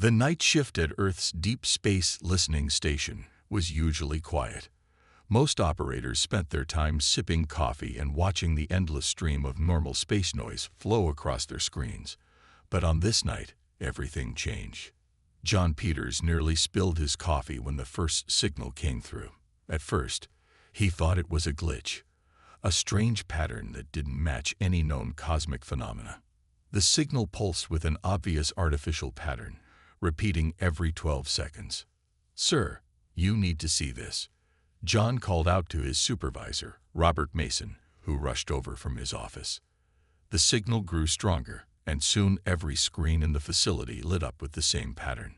The night shift at Earth's Deep Space Listening Station was usually quiet. Most operators spent their time sipping coffee and watching the endless stream of normal space noise flow across their screens. But on this night, everything changed. John Peters nearly spilled his coffee when the first signal came through. At first, he thought it was a glitch, a strange pattern that didn't match any known cosmic phenomena. The signal pulsed with an obvious artificial pattern, repeating every 12 seconds. "Sir, you need to see this." John called out to his supervisor, Robert Mason, who rushed over from his office. The signal grew stronger, and soon every screen in the facility lit up with the same pattern.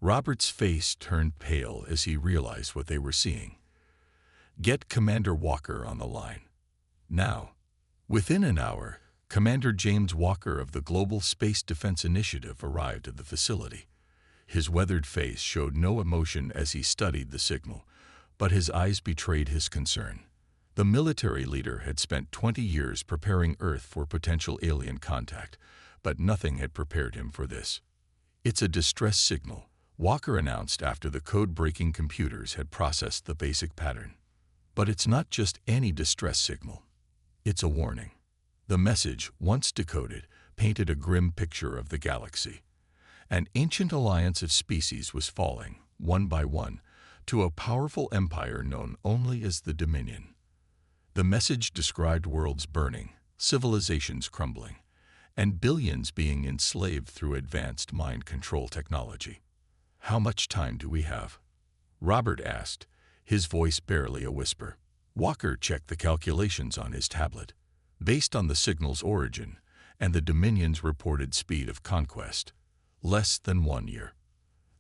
Robert's face turned pale as he realized what they were seeing. "Get Commander Walker on the line. Now." Within an hour, Commander James Walker of the Global Space Defense Initiative arrived at the facility. His weathered face showed no emotion as he studied the signal, but his eyes betrayed his concern. The military leader had spent 20 years preparing Earth for potential alien contact, but nothing had prepared him for this. "It's a distress signal," Walker announced after the code-breaking computers had processed the basic pattern. But it's not just any distress signal. It's a warning. The message, once decoded, painted a grim picture of the galaxy. An ancient alliance of species was falling, one by one, to a powerful empire known only as the Dominion. The message described worlds burning, civilizations crumbling, and billions being enslaved through advanced mind control technology. "How much time do we have?" Robert asked, his voice barely a whisper. Walker checked the calculations on his tablet. Based on the signal's origin and the Dominion's reported speed of conquest, less than 1 year.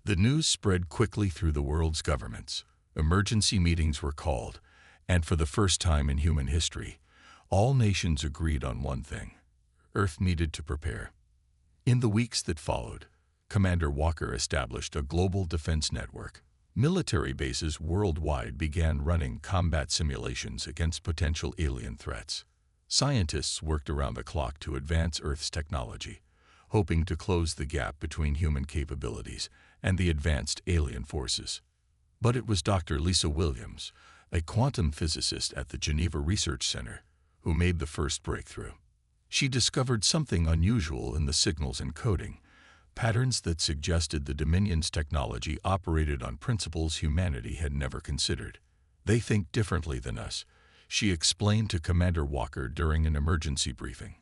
The news spread quickly through the world's governments. Emergency meetings were called, and for the first time in human history, all nations agreed on one thing: Earth needed to prepare. In the weeks that followed, Commander Walker established a global defense network. Military bases worldwide began running combat simulations against potential alien threats. Scientists worked around the clock to advance Earth's technology, hoping to close the gap between human capabilities and the advanced alien forces. But it was Dr. Lisa Williams, a quantum physicist at the Geneva Research Center, who made the first breakthrough. She discovered something unusual in the signal's encoding, patterns that suggested the Dominion's technology operated on principles humanity had never considered. "They think differently than us," she explained to Commander Walker during an emergency briefing.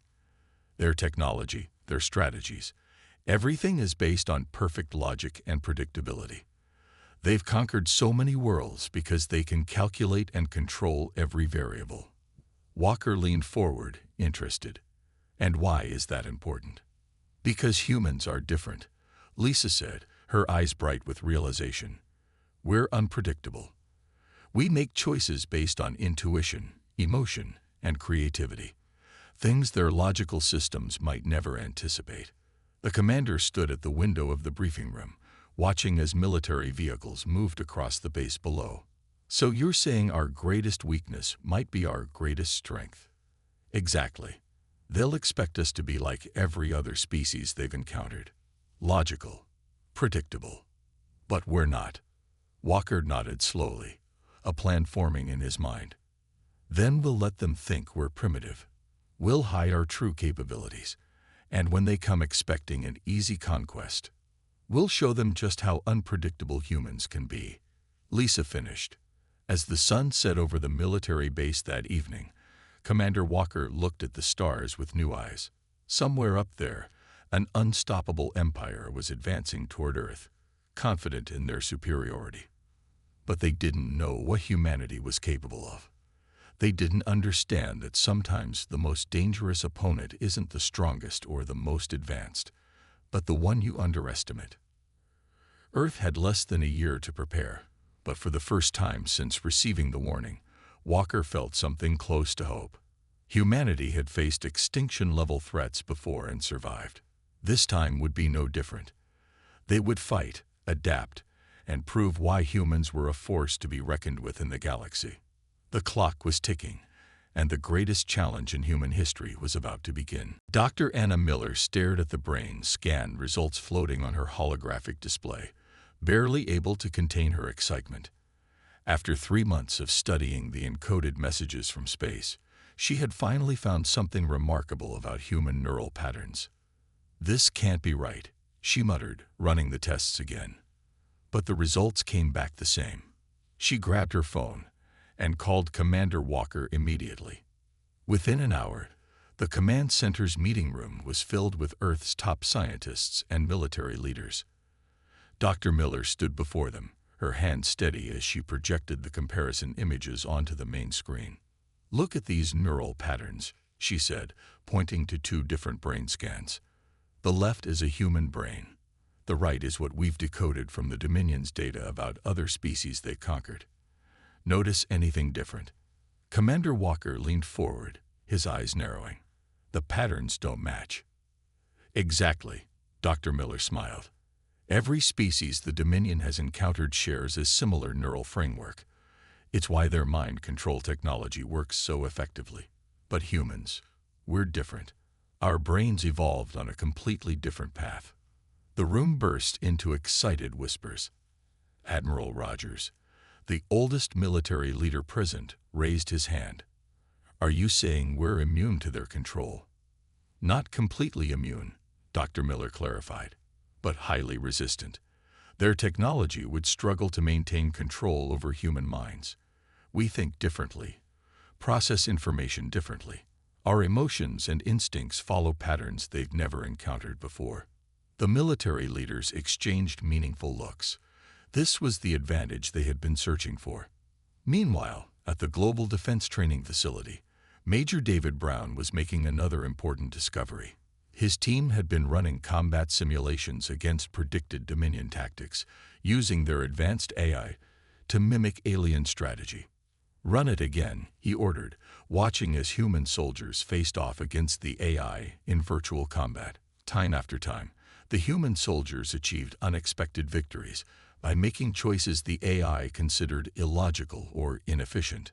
"Their technology, their strategies, everything is based on perfect logic and predictability. They've conquered so many worlds because they can calculate and control every variable." Walker leaned forward, interested. "And why is that important?" "Because humans are different," Lisa said, her eyes bright with realization. "We're unpredictable. We make choices based on intuition, emotion, and creativity, things their logical systems might never anticipate." The commander stood at the window of the briefing room, watching as military vehicles moved across the base below. "So you're saying our greatest weakness might be our greatest strength?" "Exactly. They'll expect us to be like every other species they've encountered. Logical, predictable. But we're not." Walker nodded slowly, a plan forming in his mind. "Then we'll let them think we're primitive. We'll hide our true capabilities, and when they come expecting an easy conquest, we'll show them just how unpredictable humans can be." Lisa finished. As the sun set over the military base that evening, Commander Walker looked at the stars with new eyes. Somewhere up there, an unstoppable empire was advancing toward Earth, confident in their superiority. But they didn't know what humanity was capable of. They didn't understand that sometimes the most dangerous opponent isn't the strongest or the most advanced, but the one you underestimate. Earth had less than a year to prepare, but for the first time since receiving the warning, Walker felt something close to hope. Humanity had faced extinction-level threats before and survived. This time would be no different. They would fight, adapt, and prove why humans were a force to be reckoned with in the galaxy. The clock was ticking, and the greatest challenge in human history was about to begin. Dr. Anna Miller stared at the brain scan results floating on her holographic display, barely able to contain her excitement. After 3 months of studying the encoded messages from space, she had finally found something remarkable about human neural patterns. "This can't be right," she muttered, running the tests again. But the results came back the same. She grabbed her phone and called Commander Walker immediately. Within an hour, the command center's meeting room was filled with Earth's top scientists and military leaders. Dr. Miller stood before them, her hand steady as she projected the comparison images onto the main screen. "Look at these neural patterns," she said, pointing to 2 different brain scans. "The left is a human brain. The right is what we've decoded from the Dominion's data about other species they conquered. Notice anything different?" Commander Walker leaned forward, his eyes narrowing. "The patterns don't match." "Exactly," Dr. Miller smiled. "Every species the Dominion has encountered shares a similar neural framework. It's why their mind control technology works so effectively. But humans, we're different. Our brains evolved on a completely different path." The room burst into excited whispers. Admiral Rogers, the oldest military leader present, raised his hand. "Are you saying we're immune to their control?" "Not completely immune," Dr. Miller clarified, "but highly resistant. Their technology would struggle to maintain control over human minds. We think differently, process information differently. Our emotions and instincts follow patterns they've never encountered before." The military leaders exchanged meaningful looks. This was the advantage they had been searching for. Meanwhile, at the Global Defense Training Facility, Major David Brown was making another important discovery. His team had been running combat simulations against predicted Dominion tactics, using their advanced AI to mimic alien strategy. "Run it again," he ordered, watching as human soldiers faced off against the AI in virtual combat. Time after time, the human soldiers achieved unexpected victories by making choices the AI considered illogical or inefficient.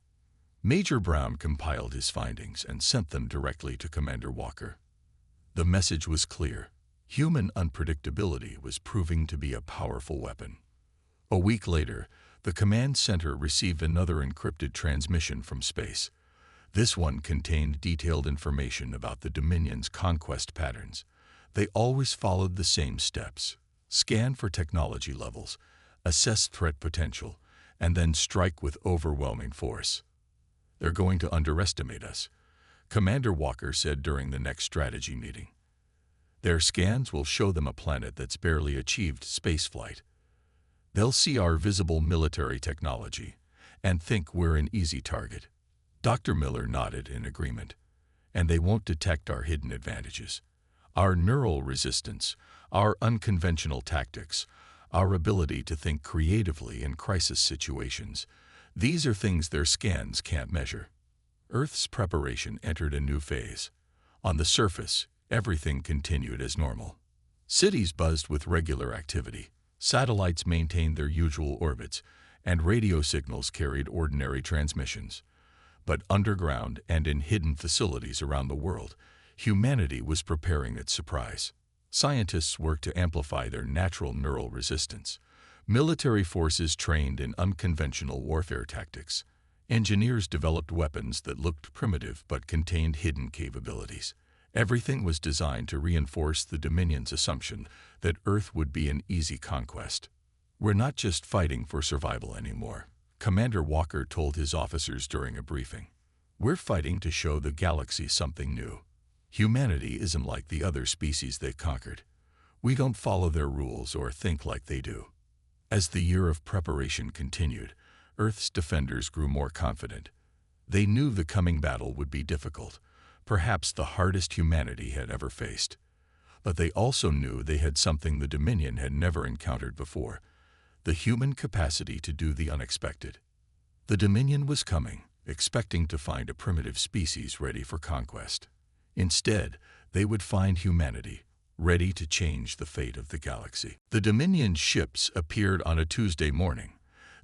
Major Brown compiled his findings and sent them directly to Commander Walker. The message was clear. Human unpredictability was proving to be a powerful weapon. A week later, the command center received another encrypted transmission from space. This one contained detailed information about the Dominion's conquest patterns. They always followed the same steps: scan for technology levels, assess threat potential, and then strike with overwhelming force. "They're going to underestimate us," Commander Walker said during the next strategy meeting. "Their scans will show them a planet that's barely achieved spaceflight. They'll see our visible military technology and think we're an easy target." Dr. Miller nodded in agreement. "And they won't detect our hidden advantages. Our neural resistance, our unconventional tactics, our ability to think creatively in crisis situations. These are things their scans can't measure." Earth's preparation entered a new phase. On the surface, everything continued as normal. Cities buzzed with regular activity, satellites maintained their usual orbits, and radio signals carried ordinary transmissions. But underground and in hidden facilities around the world, humanity was preparing its surprise. Scientists worked to amplify their natural neural resistance. Military forces trained in unconventional warfare tactics. Engineers developed weapons that looked primitive but contained hidden capabilities. Everything was designed to reinforce the Dominion's assumption that Earth would be an easy conquest. "We're not just fighting for survival anymore," Commander Walker told his officers during a briefing. "We're fighting to show the galaxy something new. Humanity isn't like the other species they conquered. We don't follow their rules or think like they do." As the year of preparation continued, Earth's defenders grew more confident. They knew the coming battle would be difficult, perhaps the hardest humanity had ever faced. But they also knew they had something the Dominion had never encountered before: the human capacity to do the unexpected. The Dominion was coming, expecting to find a primitive species ready for conquest. Instead, they would find humanity, ready to change the fate of the galaxy. The Dominion ships appeared on a Tuesday morning.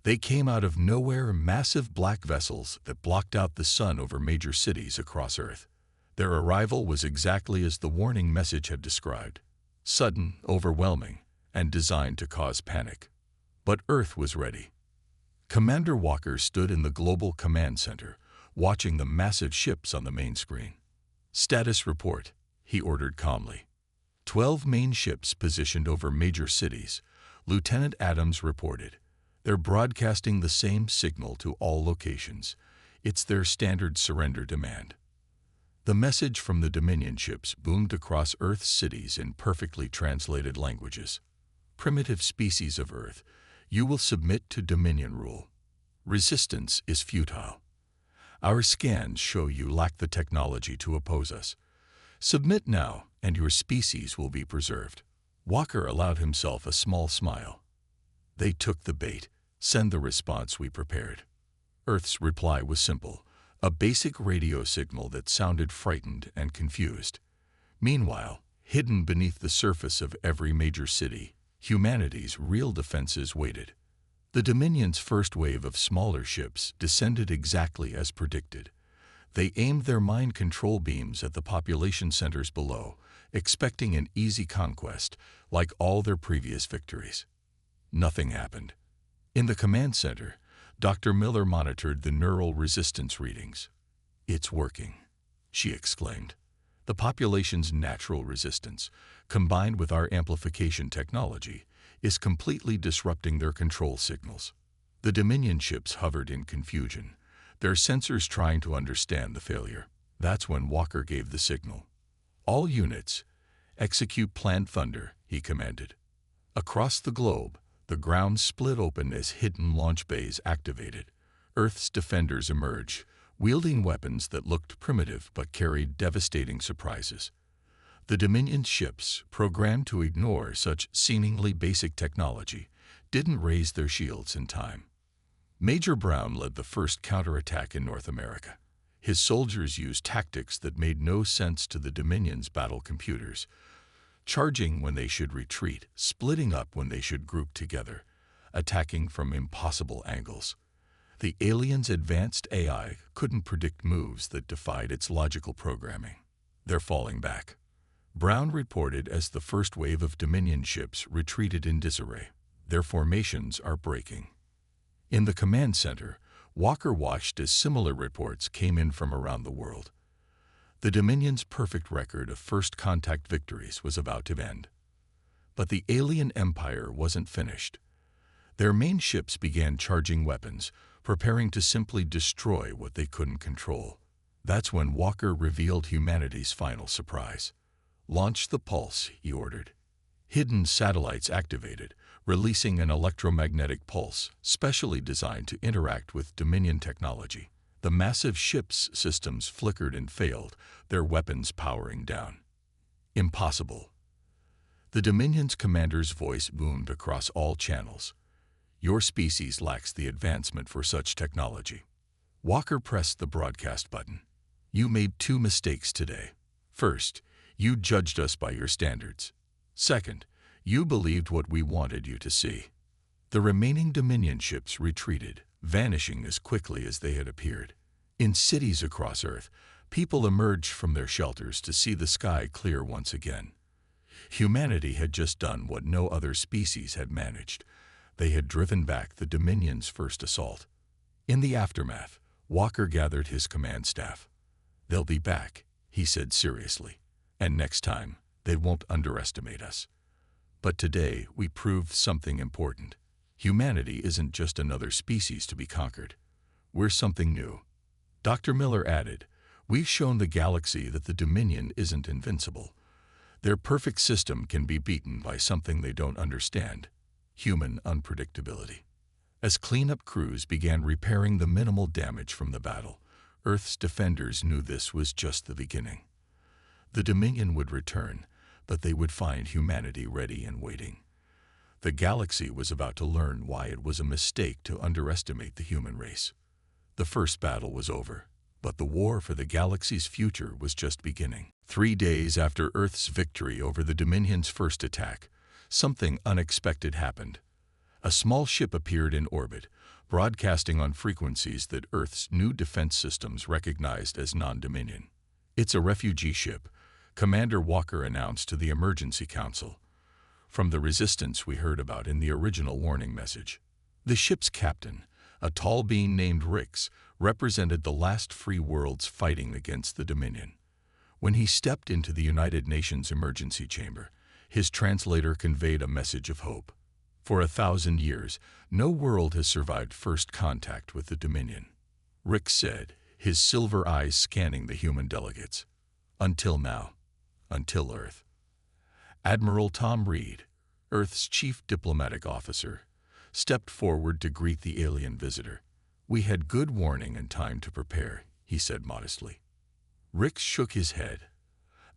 They came out of nowhere, massive black vessels that blocked out the sun over major cities across Earth. Their arrival was exactly as the warning message had described: sudden, overwhelming, and designed to cause panic. But Earth was ready. Commander Walker stood in the Global Command Center, watching the massive ships on the main screen. "Status report," he ordered calmly. 12 main ships positioned over major cities, Lieutenant Adams reported. "They're broadcasting the same signal to all locations. It's their standard surrender demand." The message from the Dominion ships boomed across Earth's cities in perfectly translated languages. "Primitive species of Earth, you will submit to Dominion rule. Resistance is futile. Our scans show you lack the technology to oppose us. Submit now, and your species will be preserved." Walker allowed himself a small smile. "They took the bait. Send the response we prepared." Earth's reply was simple, a basic radio signal that sounded frightened and confused. Meanwhile, hidden beneath the surface of every major city, humanity's real defenses waited. The Dominion's first wave of smaller ships descended exactly as predicted. They aimed their mind control beams at the population centers below, expecting an easy conquest, like all their previous victories. Nothing happened. In the command center, Dr. Miller monitored the neural resistance readings. "It's working," she exclaimed. "The population's natural resistance, combined with our amplification technology, is completely disrupting their control signals." The Dominion ships hovered in confusion, their sensors trying to understand the failure. That's when Walker gave the signal. "All units, execute Planned Thunder," he commanded. Across the globe, the ground split open as hidden launch bays activated. Earth's defenders emerged, wielding weapons that looked primitive but carried devastating surprises. The Dominion ships, programmed to ignore such seemingly basic technology, didn't raise their shields in time. Major Brown led the first counterattack in North America. His soldiers used tactics that made no sense to the Dominion's battle computers, charging when they should retreat, splitting up when they should group together, attacking from impossible angles. The aliens' advanced AI couldn't predict moves that defied its logical programming. "They're falling back," Brown reported as the first wave of Dominion ships retreated in disarray. "Their formations are breaking." In the command center, Walker watched as similar reports came in from around the world. The Dominion's perfect record of first contact victories was about to end. But the alien empire wasn't finished. Their main ships began charging weapons, preparing to simply destroy what they couldn't control. That's when Walker revealed humanity's final surprise. "Launch the pulse," he ordered. Hidden satellites activated, releasing an electromagnetic pulse specially designed to interact with Dominion technology. The massive ship's systems flickered and failed, their weapons powering down. "Impossible." The Dominion's commander's voice boomed across all channels. "Your species lacks the advancement for such technology." Walker pressed the broadcast button. "You made 2 mistakes today. First, you judged us by your standards. Second, you believed what we wanted you to see." The remaining Dominion ships retreated, vanishing as quickly as they had appeared. In cities across Earth, people emerged from their shelters to see the sky clear once again. Humanity had just done what no other species had managed. They had driven back the Dominion's first assault. In the aftermath, Walker gathered his command staff. "They'll be back," he said seriously. "And next time, they won't underestimate us." But today, we proved something important. Humanity isn't just another species to be conquered. We're something new. Dr. Miller added, "We've shown the galaxy that the Dominion isn't invincible. Their perfect system can be beaten by something they don't understand: human unpredictability." As cleanup crews began repairing the minimal damage from the battle, Earth's defenders knew this was just the beginning. The Dominion would return, but they would find humanity ready and waiting. The galaxy was about to learn why it was a mistake to underestimate the human race. The first battle was over, but the war for the galaxy's future was just beginning. 3 days after Earth's victory over the Dominion's first attack, something unexpected happened. A small ship appeared in orbit, broadcasting on frequencies that Earth's new defense systems recognized as non-Dominion. "It's a refugee ship," Commander Walker announced to the Emergency Council, "from the resistance we heard about in the original warning message." The ship's captain, a tall being named Rix, represented the last free worlds fighting against the Dominion. When he stepped into the United Nations emergency chamber, his translator conveyed a message of hope. "For 1,000 years, no world has survived first contact with the Dominion," Rick said, his silver eyes scanning the human delegates. "Until now. Until Earth." Admiral Tom Reed, Earth's chief diplomatic officer, stepped forward to greet the alien visitor. "We had good warning and time to prepare," he said modestly. Rick shook his head.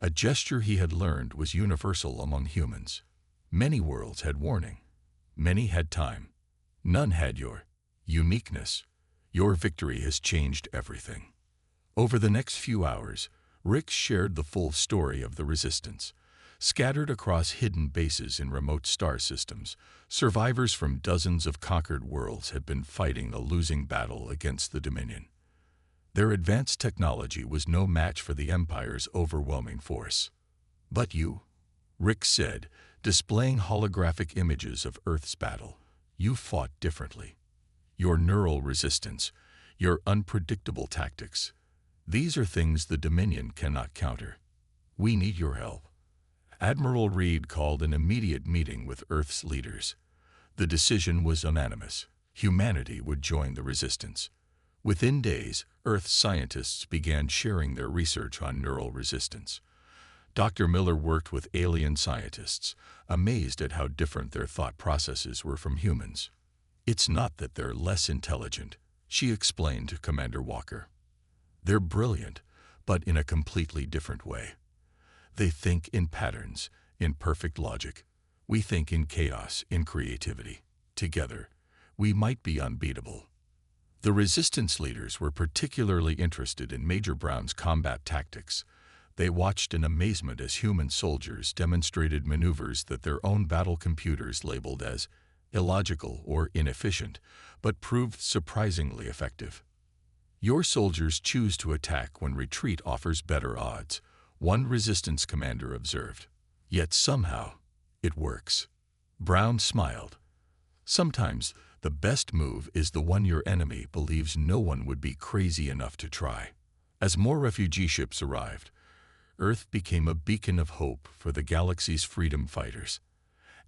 A gesture he had learned was universal among humans. Many worlds had warning. Many had time. None had your uniqueness. Your victory has changed everything. Over the next few hours, Rick shared the full story of the resistance. Scattered across hidden bases in remote star systems, survivors from dozens of conquered worlds had been fighting a losing battle against the Dominion. Their advanced technology was no match for the Empire's overwhelming force. "But you," Rick said, displaying holographic images of Earth's battle, "you fought differently. Your neural resistance, your unpredictable tactics, these are things the Dominion cannot counter. We need your help." Admiral Reed called an immediate meeting with Earth's leaders. The decision was unanimous. Humanity would join the resistance. Within days, Earth's scientists began sharing their research on neural resistance. Dr. Miller worked with alien scientists, amazed at how different their thought processes were from humans. "It's not that they're less intelligent," she explained to Commander Walker. "They're brilliant, but in a completely different way. They think in patterns, in perfect logic. We think in chaos, in creativity. Together, we might be unbeatable." The resistance leaders were particularly interested in Major Brown's combat tactics. They watched in amazement as human soldiers demonstrated maneuvers that their own battle computers labeled as illogical or inefficient, but proved surprisingly effective. "Your soldiers choose to attack when retreat offers better odds," one resistance commander observed. "Yet somehow, it works." Brown smiled. "Sometimes the best move is the one your enemy believes no one would be crazy enough to try." As more refugee ships arrived, Earth became a beacon of hope for the galaxy's freedom fighters.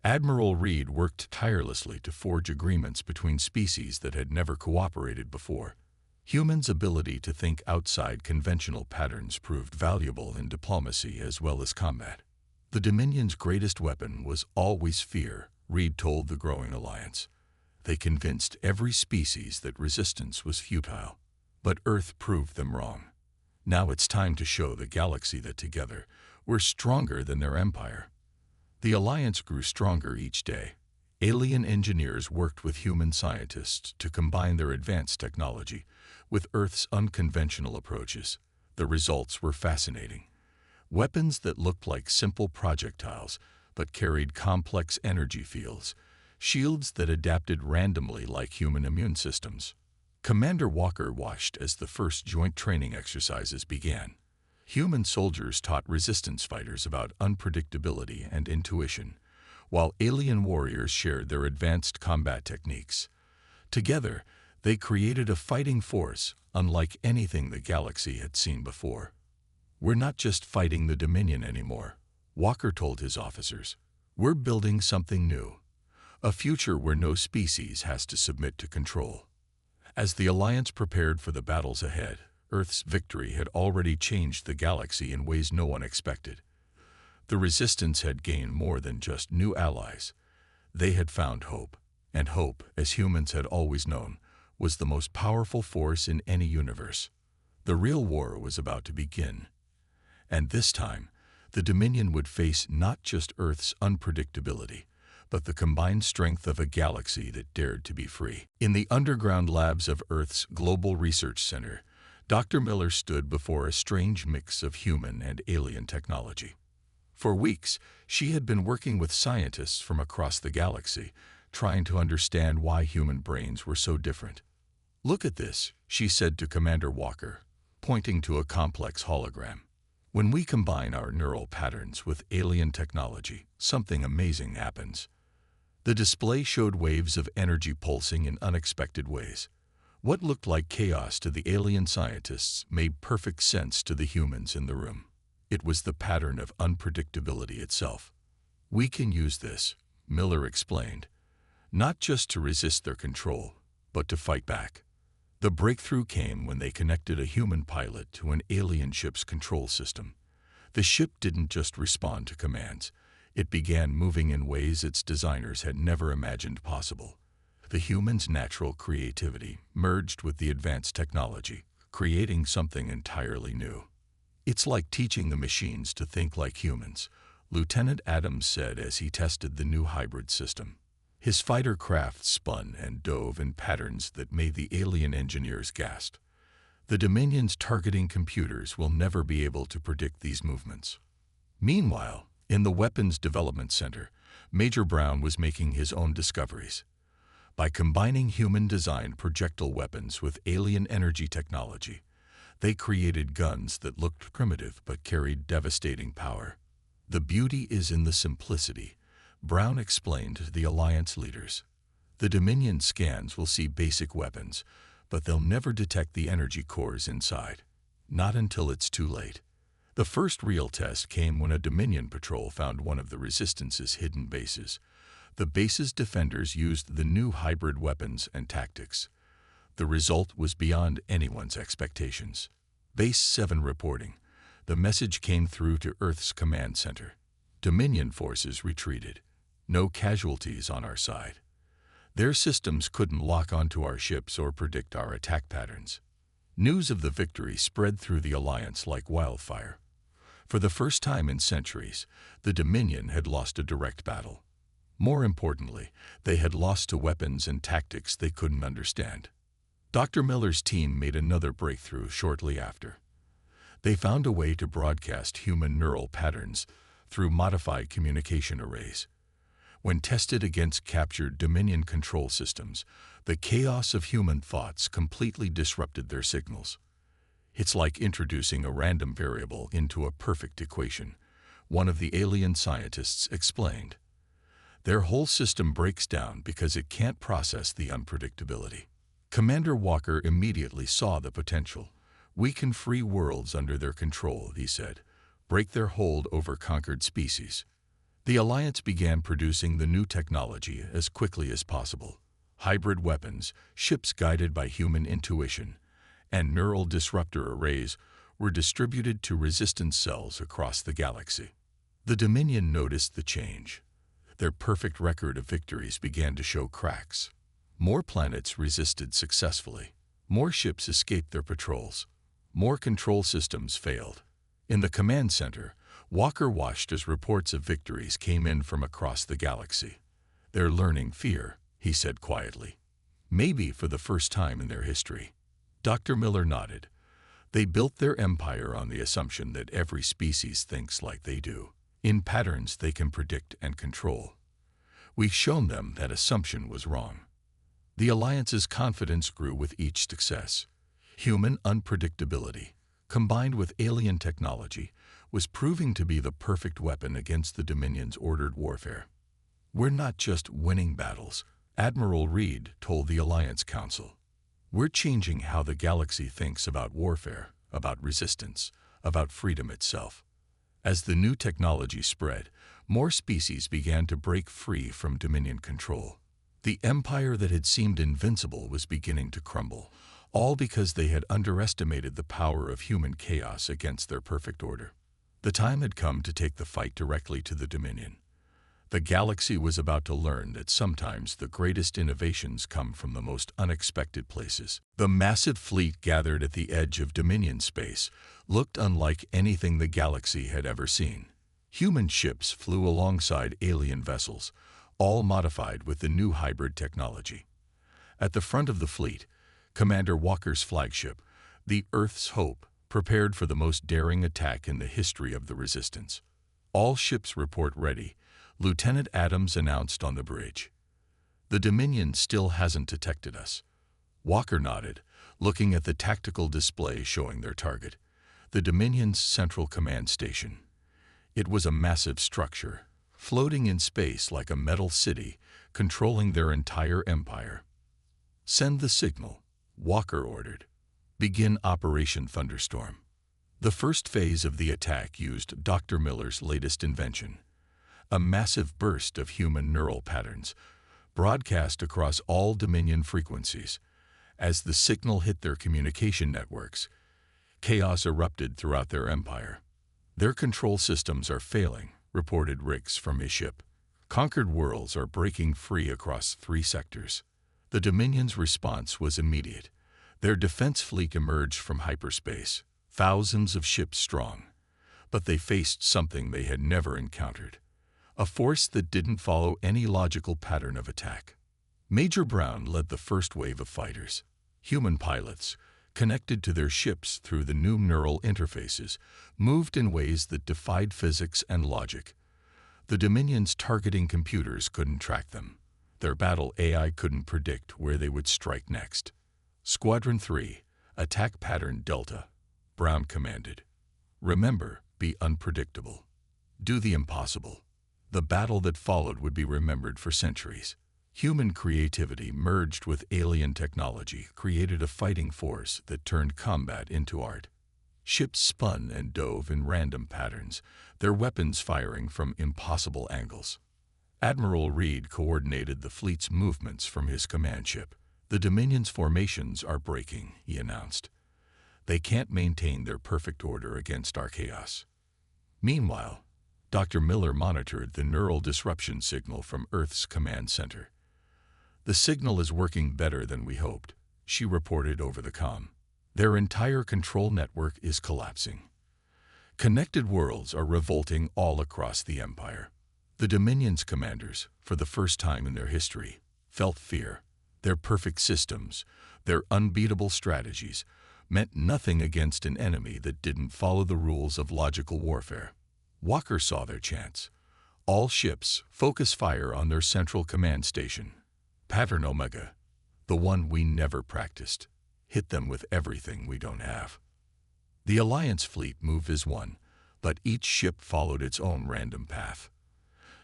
Admiral Reed worked tirelessly to forge agreements between species that had never cooperated before. Humans' ability to think outside conventional patterns proved valuable in diplomacy as well as combat. "The Dominion's greatest weapon was always fear," Reed told the growing alliance. "They convinced every species that resistance was futile. But Earth proved them wrong. Now it's time to show the galaxy that together, we're stronger than their empire." The alliance grew stronger each day. Alien engineers worked with human scientists to combine their advanced technology with Earth's unconventional approaches. The results were fascinating. Weapons that looked like simple projectiles but carried complex energy fields, shields that adapted randomly like human immune systems. Commander Walker watched as the first joint training exercises began. Human soldiers taught resistance fighters about unpredictability and intuition, while alien warriors shared their advanced combat techniques. Together, they created a fighting force unlike anything the galaxy had seen before. "We're not just fighting the Dominion anymore," Walker told his officers. "We're building something new, a future where no species has to submit to control." As the Alliance prepared for the battles ahead, Earth's victory had already changed the galaxy in ways no one expected. The Resistance had gained more than just new allies. They had found hope, and hope, as humans had always known, was the most powerful force in any universe. The real war was about to begin. And this time, the Dominion would face not just Earth's unpredictability, but the combined strength of a galaxy that dared to be free. In the underground labs of Earth's Global Research Center, Dr. Miller stood before a strange mix of human and alien technology. For weeks, she had been working with scientists from across the galaxy, trying to understand why human brains were so different. "Look at this," she said to Commander Walker, pointing to a complex hologram. "When we combine our neural patterns with alien technology, something amazing happens." The display showed waves of energy pulsing in unexpected ways. What looked like chaos to the alien scientists made perfect sense to the humans in the room. It was the pattern of unpredictability itself. "We can use this," Miller explained, "not just to resist their control, but to fight back." The breakthrough came when they connected a human pilot to an alien ship's control system. The ship didn't just respond to commands. It began moving in ways its designers had never imagined possible. The human's natural creativity merged with the advanced technology, creating something entirely new. "It's like teaching the machines to think like humans," Lieutenant Adams said as he tested the new hybrid system. His fighter craft spun and dove in patterns that made the alien engineers gasp. "The Dominion's targeting computers will never be able to predict these movements." Meanwhile, in the Weapons Development Center, Major Brown was making his own discoveries. By combining human-designed projectile weapons with alien energy technology, they created guns that looked primitive but carried devastating power. "The beauty is in the simplicity," Brown explained to the Alliance leaders. "The Dominion scans will see basic weapons, but they'll never detect the energy cores inside. Not until it's too late." The first real test came when a Dominion patrol found one of the Resistance's hidden bases. The base's defenders used the new hybrid weapons and tactics. The result was beyond anyone's expectations. Base 7 reporting. The message came through to Earth's command center. "Dominion forces retreated. No casualties on our side. Their systems couldn't lock onto our ships or predict our attack patterns." News of the victory spread through the Alliance like wildfire. For the first time in centuries, the Dominion had lost a direct battle. More importantly, they had lost to weapons and tactics they couldn't understand. Dr. Miller's team made another breakthrough shortly after. They found a way to broadcast human neural patterns through modified communication arrays. When tested against captured Dominion control systems, the chaos of human thoughts completely disrupted their signals. "It's like introducing a random variable into a perfect equation," one of the alien scientists explained. "Their whole system breaks down because it can't process the unpredictability." Commander Walker immediately saw the potential. "We can free worlds under their control," he said, "break their hold over conquered species." The Alliance began producing the new technology as quickly as possible. Hybrid weapons, ships guided by human intuition, and neural disruptor arrays were distributed to resistance cells across the galaxy. The Dominion noticed the change. Their perfect record of victories began to show cracks. More planets resisted successfully. More ships escaped their patrols. More control systems failed. In the command center, Walker watched as reports of victories came in from across the galaxy. "They're learning fear," he said quietly. "Maybe for the first time in their history." Dr. Miller nodded. "They built their empire on the assumption that every species thinks like they do, in patterns they can predict and control. We've shown them that assumption was wrong." The Alliance's confidence grew with each success. Human unpredictability, combined with alien technology, was proving to be the perfect weapon against the Dominion's ordered warfare. "We're not just winning battles," Admiral Reed told the Alliance Council. "We're changing how the galaxy thinks about warfare, about resistance, about freedom itself." As the new technology spread, more species began to break free from Dominion control. The empire that had seemed invincible was beginning to crumble, all because they had underestimated the power of human chaos against their perfect order. The time had come to take the fight directly to the Dominion. The galaxy was about to learn that sometimes the greatest innovations come from the most unexpected places. The massive fleet gathered at the edge of Dominion space looked unlike anything the galaxy had ever seen. Human ships flew alongside alien vessels, all modified with the new hybrid technology. At the front of the fleet, Commander Walker's flagship, the Earth's Hope, prepared for the most daring attack in the history of the Resistance. "All ships report ready," Lieutenant Adams announced on the bridge. The Dominion still hasn't detected us. Walker nodded, looking at the tactical display showing their target, the Dominion's Central Command Station. It was a massive structure, floating in space like a metal city, controlling their entire empire. "Send the signal," Walker ordered. "Begin Operation Thunderstorm." The first phase of the attack used Dr. Miller's latest invention, a massive burst of human neural patterns, broadcast across all Dominion frequencies. As the signal hit their communication networks, chaos erupted throughout their empire. "Their control systems are failing," reported Riggs from his ship. "Conquered worlds are breaking free across 3 sectors." The Dominion's response was immediate. Their defense fleet emerged from hyperspace, thousands of ships strong. But they faced something they had never encountered, a force that didn't follow any logical pattern of attack. Major Brown led the first wave of fighters. Human pilots, connected to their ships through the new neural interfaces, moved in ways that defied physics and logic. The Dominion's targeting computers couldn't track them. Their battle AI couldn't predict where they would strike next. "Squadron 3, Attack Pattern Delta," Brown commanded. "Remember, be unpredictable. Do the impossible." The battle that followed would be remembered for centuries. Human creativity merged with alien technology created a fighting force that turned combat into art. Ships spun and dove in random patterns, their weapons firing from impossible angles. Admiral Reed coordinated the fleet's movements from his command ship. "The Dominion's formations are breaking," he announced. "They can't maintain their perfect order against our chaos." Meanwhile, Dr. Miller monitored the neural disruption signal from Earth's command center. "The signal is working better than we hoped," she reported over the comm. "Their entire control network is collapsing. Connected worlds are revolting all across the Empire." The Dominion's commanders, for the first time in their history, felt fear. Their perfect systems, their unbeatable strategies, meant nothing against an enemy that didn't follow the rules of logical warfare. Walker saw their chance. "All ships, focus fire on their central command station. Pattern Omega, the one we never practiced. Hit them with everything we don't have." The Alliance fleet moved as one, but each ship followed its own random path.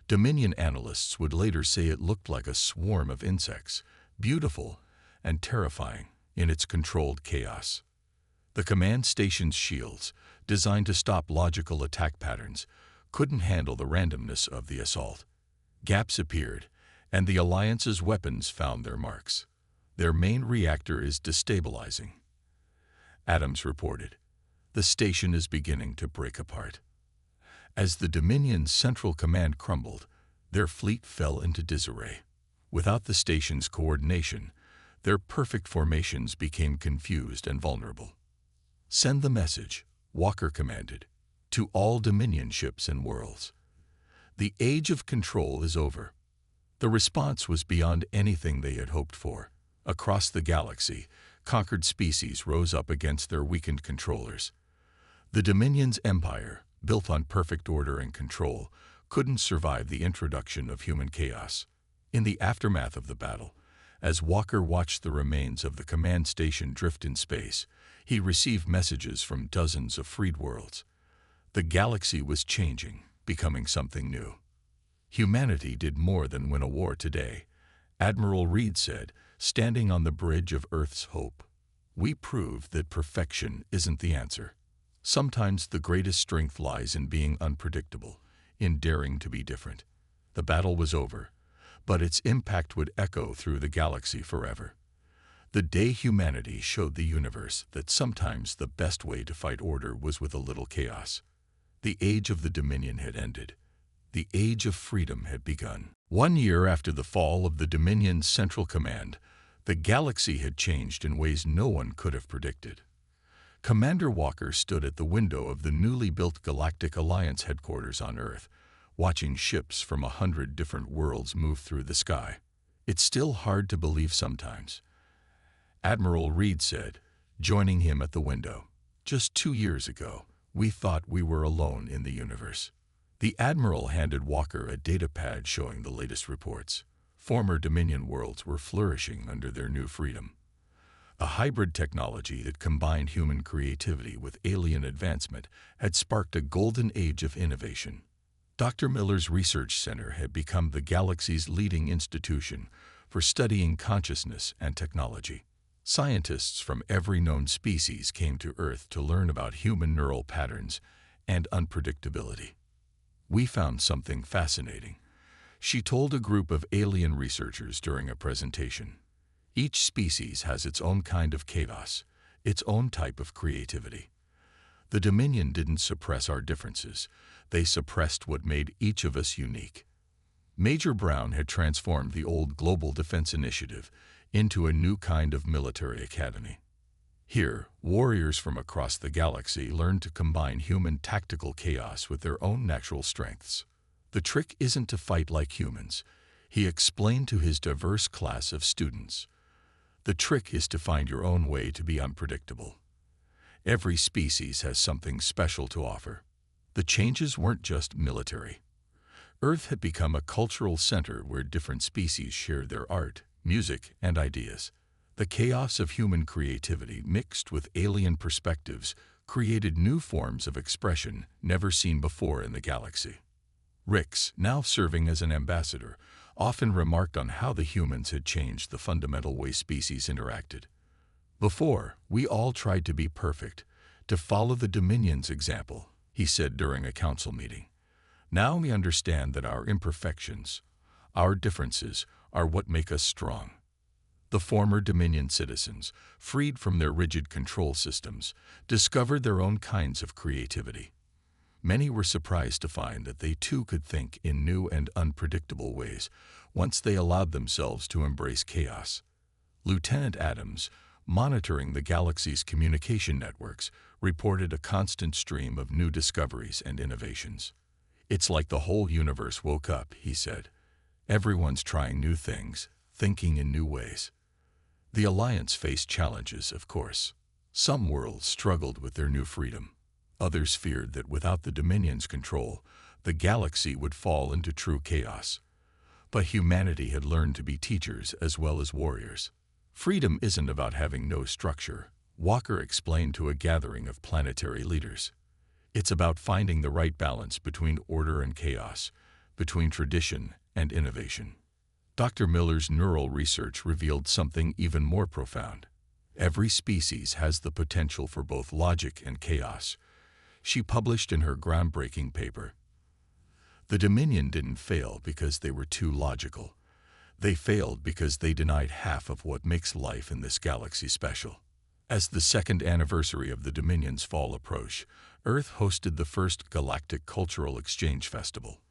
Dominion analysts would later say it looked like a swarm of insects, beautiful and terrifying in its controlled chaos. The command station's shields, designed to stop logical attack patterns, couldn't handle the randomness of the assault. Gaps appeared, and the Alliance's weapons found their marks. "Their main reactor is destabilizing," Adams reported. "The station is beginning to break apart." As the Dominion's central command crumbled, their fleet fell into disarray. Without the station's coordination, their perfect formations became confused and vulnerable. "Send the message," Walker commanded, "to all Dominion ships and worlds. The age of control is over." The response was beyond anything they had hoped for. Across the galaxy, conquered species rose up against their weakened controllers. The Dominion's empire, built on perfect order and control, couldn't survive the introduction of human chaos. In the aftermath of the battle, as Walker watched the remains of the command station drift in space, he received messages from dozens of freed worlds. The galaxy was changing, becoming something new. "Humanity did more than win a war today," Admiral Reed said, standing on the bridge of Earth's hope. "We proved that perfection isn't the answer. Sometimes the greatest strength lies in being unpredictable, in daring to be different." The battle was over, but its impact would echo through the galaxy forever. The day humanity showed the universe that sometimes the best way to fight order was with a little chaos. The age of the Dominion had ended. The age of freedom had begun. 1 year after the fall of the Dominion's Central Command, the galaxy had changed in ways no one could have predicted. Commander Walker stood at the window of the newly built Galactic Alliance headquarters on Earth, watching ships from 100 different worlds move through the sky. "It's still hard to believe sometimes," Admiral Reed said, joining him at the window. "Just 2 years ago, we thought we were alone in the universe." The Admiral handed Walker a datapad showing the latest reports. Former Dominion worlds were flourishing under their new freedom. A hybrid technology that combined human creativity with alien advancement had sparked a golden age of innovation. Dr. Miller's research center had become the galaxy's leading institution for studying consciousness and technology. Scientists from every known species came to Earth to learn about human neural patterns and unpredictability. "We found something fascinating," she told a group of alien researchers during a presentation. "Each species has its own kind of chaos, its own type of creativity. The Dominion didn't suppress our differences, they suppressed what made each of us unique." Major Brown had transformed the old Global Defense Initiative into a new kind of military academy. Here, warriors from across the galaxy learned to combine human tactical chaos with their own natural strengths. "The trick isn't to fight like humans," he explained to his diverse class of students. "The trick is to find your own way to be unpredictable. Every species has something special to offer." The changes weren't just military. Earth had become a cultural center where different species shared their art, music, and ideas. The chaos of human creativity mixed with alien perspectives created new forms of expression never seen before in the galaxy. Rix, now serving as an ambassador, often remarked on how the humans had changed the fundamental way species interacted. "Before, we all tried to be perfect, to follow the Dominion's example," he said during a council meeting. "Now we understand that our imperfections, our differences, are what make us strong." The former Dominion citizens, freed from their rigid control systems, discovered their own kinds of creativity. Many were surprised to find that they too could think in new and unpredictable ways once they allowed themselves to embrace chaos. Lieutenant Adams, monitoring the galaxy's communication networks, reported a constant stream of new discoveries and innovations. "It's like the whole universe woke up," he said. "Everyone's trying new things, thinking in new ways." The Alliance faced challenges, of course. Some worlds struggled with their new freedom. Others feared that without the Dominion's control, the galaxy would fall into true chaos. But humanity had learned to be teachers as well as warriors. "Freedom isn't about having no structure," Walker explained to a gathering of planetary leaders. "It's about finding the right balance between order and chaos, between tradition and innovation." Dr. Miller's neural research revealed something even more profound. Every species has the potential for both logic and chaos, she published in her groundbreaking paper. The Dominion didn't fail because they were too logical. They failed because they denied half of what makes life in this galaxy special. As the second anniversary of the Dominion's fall approached, Earth hosted the first Galactic Cultural Exchange Festival.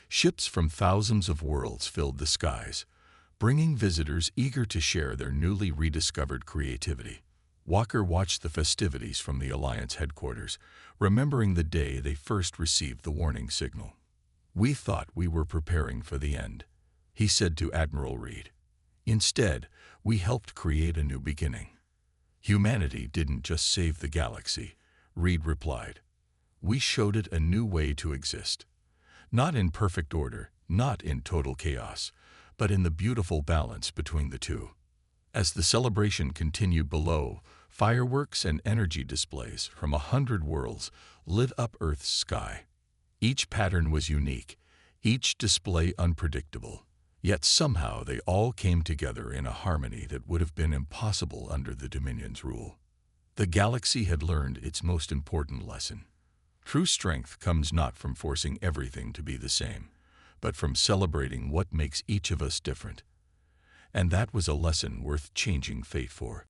Ships from thousands of worlds filled the skies, bringing visitors eager to share their newly rediscovered creativity. Walker watched the festivities from the Alliance headquarters, remembering the day they first received the warning signal. "We thought we were preparing for the end," he said to Admiral Reed. "Instead, we helped create a new beginning." "Humanity didn't just save the galaxy," Reed replied. "We showed it a new way to exist. Not in perfect order, not in total chaos, but in the beautiful balance between the two." As the celebration continued below, fireworks and energy displays from 100 worlds lit up Earth's sky. Each pattern was unique, each display unpredictable, yet somehow they all came together in a harmony that would have been impossible under the Dominion's rule. The galaxy had learned its most important lesson. True strength comes not from forcing everything to be the same, but from celebrating what makes each of us different. And that was a lesson worth changing fate for.